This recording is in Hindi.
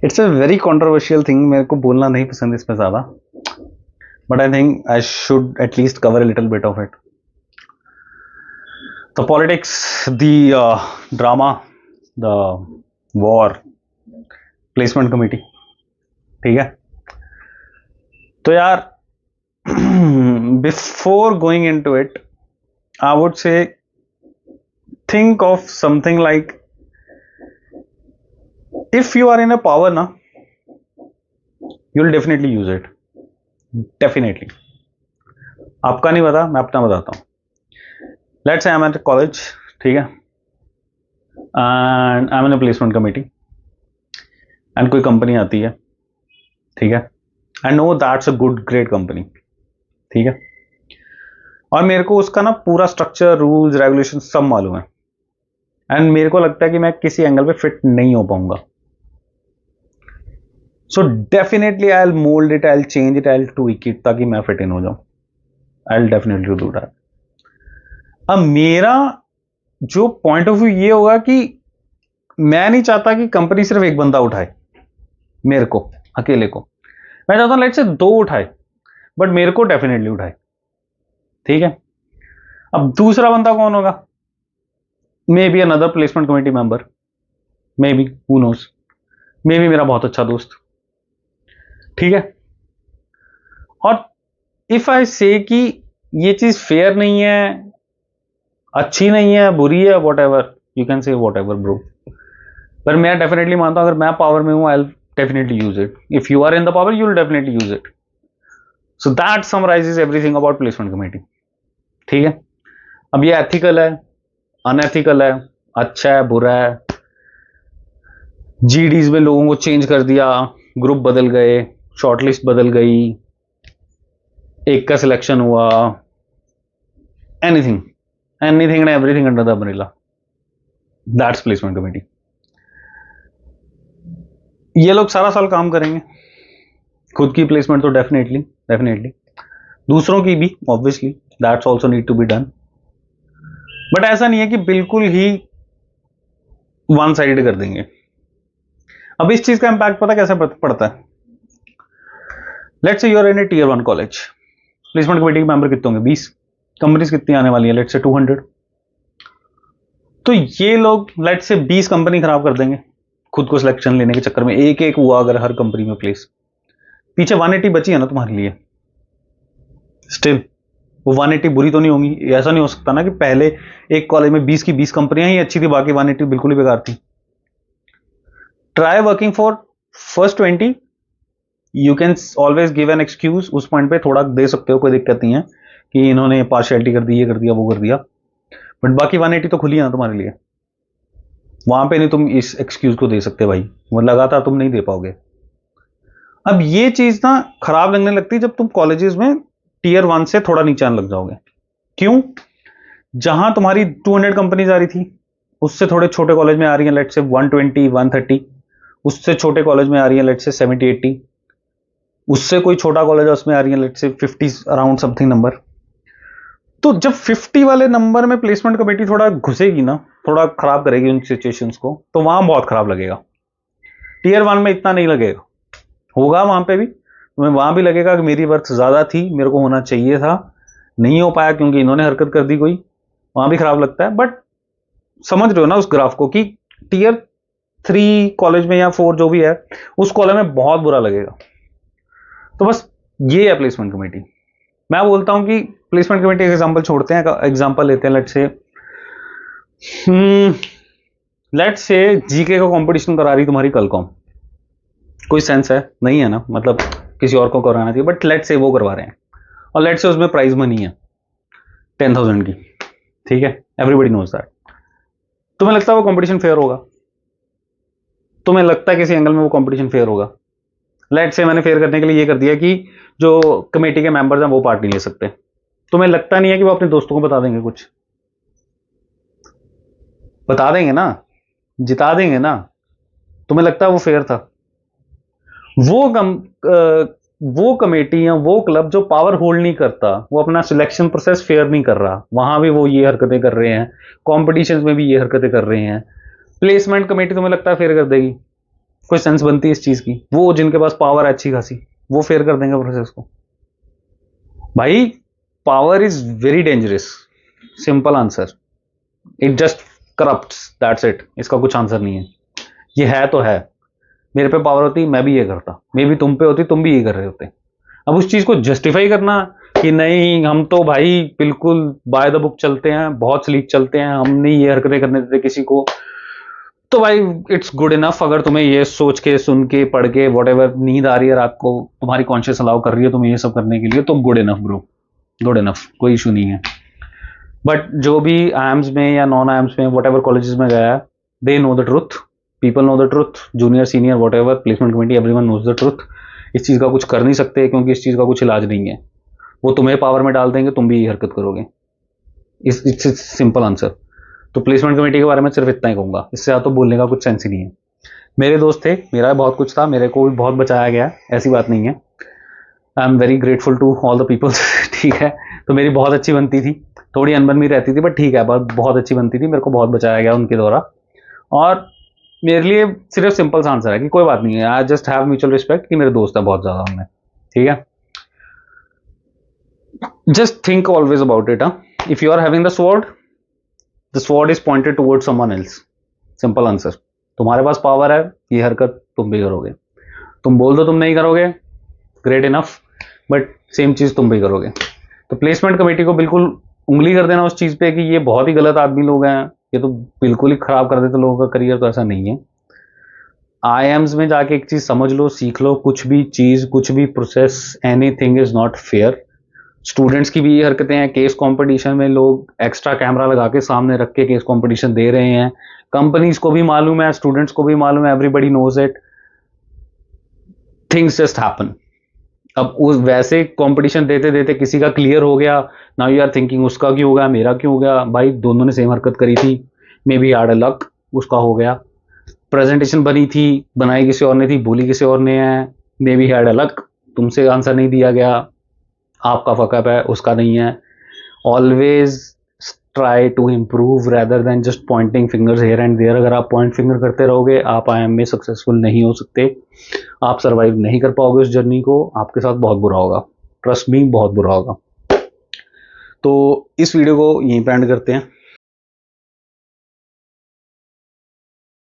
It's a very controversial thing, मेरे को बोलना नहीं पसंद इसमें ज़्यादा, but I think I should at least cover a little bit of it. The politics, the drama, the war, placement committee. ठीक है, तो यार before going into it I would say think of something like, if you are in a power na, you'll definitely use it. Definitely. आपका नहीं पता, मैं अपना बताता हूँ. Let's say I'm at college, ठीक है, and I'm in a placement committee, and कोई कंपनी आती है, ठीक है, I know that's a good great company, ठीक है, और मेरे को उसका ना पूरा स्ट्रक्चर, रूल्स, रेगुलेशन सब मालूम है, एंड मेरे को लगता है कि मैं किसी एंगल पे फिट नहीं हो पाऊंगा. So definitely I will mould it, I will change it, I will tweak it ताकि मैं फिट इन हो जाऊं. आई विल डेफिनेटली डू दैट. अब मेरा जो पॉइंट ऑफ व्यू ये होगा कि मैं नहीं चाहता कि कंपनी सिर्फ एक बंदा उठाए मेरे को अकेले को. मैं चाहता हूं लेट्स से दो उठाए, बट मेरे को डेफिनेटली उठाए. ठीक है, अब दूसरा बंदा कौन होगा? May be another placement committee member, may be, who knows, may be मेरा बहुत अच्छा दोस्त. ठीक है, और इफ आई से कि ये चीज फेयर नहीं है, अच्छी नहीं है, बुरी है, what ever you can say, what ever bro, पर मैं डेफिनेटली मानता हूं अगर मैं पावर में हूं I will definitely use it. If you are in the power you will definitely use it. So that summarises everything about placement committee. ठीक है, अब ये एथिकल है, अनएथिकल है, अच्छा है, बुरा है, जीडीज में लोगों को चेंज कर दिया, ग्रुप बदल गए, शॉर्टलिस्ट बदल गई, एक का सिलेक्शन हुआ, anything anything and everything under the umbrella, that's placement committee. ये लोग सारा साल काम करेंगे, खुद की प्लेसमेंट तो डेफिनेटली डेफिनेटली, दूसरों की भी obviously, that's also need to be done, but ऐसा नहीं है कि बिल्कुल ही वन साइडेड कर देंगे. अब इस चीज का इंपैक्ट पता कैसे पड़ता है? Let's say you are in a tier 1 college, placement committee के मेंबर कितने होंगे? 20. कंपनीज कितनी आने वाली है? लेट्स से 200. तो ये लोग लेट्स से 20 कंपनी खराब कर देंगे खुद को सिलेक्शन लेने के चक्कर में. एक एक हुआ अगर हर कंपनी में प्लेस, पीछे 180 बची है ना तुम्हारे लिए. स्टिल वो 180 बुरी तो नहीं होंगी. ऐसा नहीं हो सकता ना कि पहले एक कॉलेज में 20 की 20 कंपनियां ही अच्छी थी, बाकी 180 बिल्कुल ही बेकार थी. Try working for first 20. You can always give an excuse, उस पॉइंट पे थोड़ा दे सकते हो, कोई दिक्कत नहीं है कि इन्होंने पार्शियलिटी कर दी, ये कर दिया, वो कर दिया, बट बाकी 180 तो खुली है ना तुम्हारे लिए. वहां पे नहीं तुम इस एक्सक्यूज को दे सकते भाई, वो लगातार तुम नहीं दे पाओगे. अब ये चीज ना खराब लगने लगती है जब तुम कॉलेजेस में टियर 1 से थोड़ा नीचे आने लग जाओगे. क्यों? जहां तुम्हारी 200 कंपनीज आ रही थी, उससे थोड़े छोटे कॉलेज में आ रही है लेट्स से 120, 130, उससे छोटे कॉलेज में आ रही है लेट्स से 70, 80, उससे कोई छोटा कॉलेज है उसमें आ रही है लेट्स से 50 अराउंड समथिंग नंबर. तो जब 50 वाले नंबर में प्लेसमेंट कमेटी थोड़ा घुसेगी ना, थोड़ा खराब करेगी उन सिचुएशंस को, तो वहां बहुत खराब लगेगा. टियर 1 में इतना नहीं लगेगा, होगा वहां पे भी, तुम्हें वहां भी लगेगा कि मेरी वर्थ ज्यादा थी, मेरे को होना चाहिए था, नहीं हो पाया क्योंकि इन्होंने हरकत कर दी कोई, वहां भी खराब लगता है. बट समझ रहे हो ना उस ग्राफ को कि टियर 3 कॉलेज में या 4 जो भी है, उस कॉलेज में बहुत बुरा लगेगा. तो बस ये है प्लेसमेंट कमेटी. मैं बोलता हूं कि प्लेसमेंट कमेटी का एग्जांपल छोड़ते हैं, एग्जांपल लेते हैं. लेट्स से जीके का कंपटीशन करा रही तुम्हारी कलकॉम. कोई सेंस है नहीं है ना, मतलब किसी और को कराना चाहिए, बट लेट्स से वो करवा रहे हैं, और लेट्स से उसमें प्राइज मनी है 10,000 की. ठीक है, एवरीबडी नोज दैट. तुम्हें लगता है वो कंपटीशन फेयर होगा? तुम्हें लगता है किसी एंगल में वो कंपटीशन फेयर होगा? लेट्स से मैंने फेयर करने के लिए ये कर दिया कि जो कमेटी के मेंबर्स हैं वो पार्ट नहीं ले सकते. तुम्हें लगता नहीं है कि वो अपने दोस्तों को बता देंगे? कुछ बता देंगे ना, जिता देंगे ना. तुम्हें लगता है वो फेयर था? वो कमेटी या वो क्लब जो पावर होल्ड नहीं करता, वो अपना सिलेक्शन प्रोसेस फेयर नहीं कर रहा, वहां भी वो ये हरकतें कर रहे हैं, कॉम्पिटिशन में भी ये हरकतें कर रहे हैं. प्लेसमेंट कमेटी तुम्हें लगता है फेयर कर देगी? कोई सेंस बनती है इस चीज की? वो जिनके पास पावर है अच्छी खासी, वो फेयर कर देंगे प्रोसेस को? भाई power is very dangerous, simple answer. It just corrupts, that's it. इसका कुछ आंसर नहीं है। ये है तो है। मेरे पे पावर होती मैं भी ये करता, मे भी तुम पे होती तुम भी ये कर रहे होते। अब उस चीज को जस्टिफाई करना कि नहीं हम तो भाई बिल्कुल बाय द बुक चलते हैं, बहुत स्लीक चलते हैं, हम नहीं ये हरकतें करने देते किसी को, तो भाई इट्स गुड इनफ। अगर तुम्हें ये सोच के सुन के पढ़ के वॉट नींद आ रही है रात को, तुम्हारी कॉन्शियस अलाउ कर रही है तुम्हें ये सब करने के लिए, तो good enough bro, good enough, कोई इशू नहीं है। बट जो भी आईएम्स में या नॉन आईएम्स में वट एवर कॉलेजेस में गया, they know the truth, people know the truth, junior senior whatever, placement committee, everyone knows the truth. इस चीज का कुछ कर नहीं सकते क्योंकि इस चीज का कुछ इलाज नहीं है। वो तुम्हें पावर में डाल देंगे, तुम भी ये हरकत करोगे। It's simple answer. तो प्लेसमेंट कमेटी के बारे में सिर्फ इतना ही कहूंगा, इससे ज़्यादा तो बोलने का कुछ सेंस ही नहीं है। मेरे दोस्त थे, मेरा बहुत कुछ था, मेरे को भी बहुत बचाया गया, ऐसी बात नहीं है। I am very grateful to all the peoples. ठीक है, तो मेरी बहुत अच्छी बनती थी, थोड़ी अनबन भी रहती थी, बट ठीक है, बहुत अच्छी बनती थी, मेरे को बहुत बचाया गया उनके द्वारा। और मेरे लिए सिर्फ सिंपल सा आंसर है कि कोई बात नहीं है, I just have mutual respect कि मेरे दोस्त है बहुत ज़्यादा उनमें। ठीक है, just think always about it. If you are having the sword is pointed towards someone else. Simple answer. तुम्हारे पास पावर है, ये हरकत तुम भी करोगे। तुम बोल दो तुम नहीं करोगे, ग्रेट इनफ, बट सेम चीज तुम भी करोगे। तो प्लेसमेंट कमेटी को बिल्कुल उंगली कर देना उस चीज पे कि ये बहुत ही गलत आदमी लोग हैं, ये तो बिल्कुल ही खराब कर देते लोगों का करियर, तो ऐसा नहीं है। आईएम्स में जाके एक चीज समझ लो, सीख लो, कुछ भी चीज, कुछ भी process, anything is not fair. Students की भी ये हरकतें हैं, केस कंपटीशन में लोग एक्स्ट्रा कैमरा लगा के सामने रख के केस कंपटीशन दे रहे हैं। कंपनीज को भी मालूम है, स्टूडेंट्स को भी मालूम है, everybody knows it, things just happen. अब उस वैसे कंपटीशन देते देते किसी का क्लियर हो गया, नाउ यू आर थिंकिंग उसका क्यों हो गया, मेरा क्यों हो गया? भाई दोनों ने सेम हरकत करी थी, may be had a luck, उसका हो गया। प्रेजेंटेशन बनी थी, बनाई किसी और ने थी, बोली किसी और ने है, maybe had a luck, तुमसे आंसर नहीं दिया गया, आपका फकअप है, उसका नहीं है। Always try to improve rather than just pointing fingers here and there. अगर आप पॉइंट फिंगर करते रहोगे, आप आईएम में सक्सेसफुल नहीं हो सकते, आप सर्वाइव नहीं कर पाओगे उस जर्नी को, आपके साथ बहुत बुरा होगा, ट्रस्ट मी, बहुत बुरा होगा। तो इस वीडियो को यहीं पे एंड करते हैं।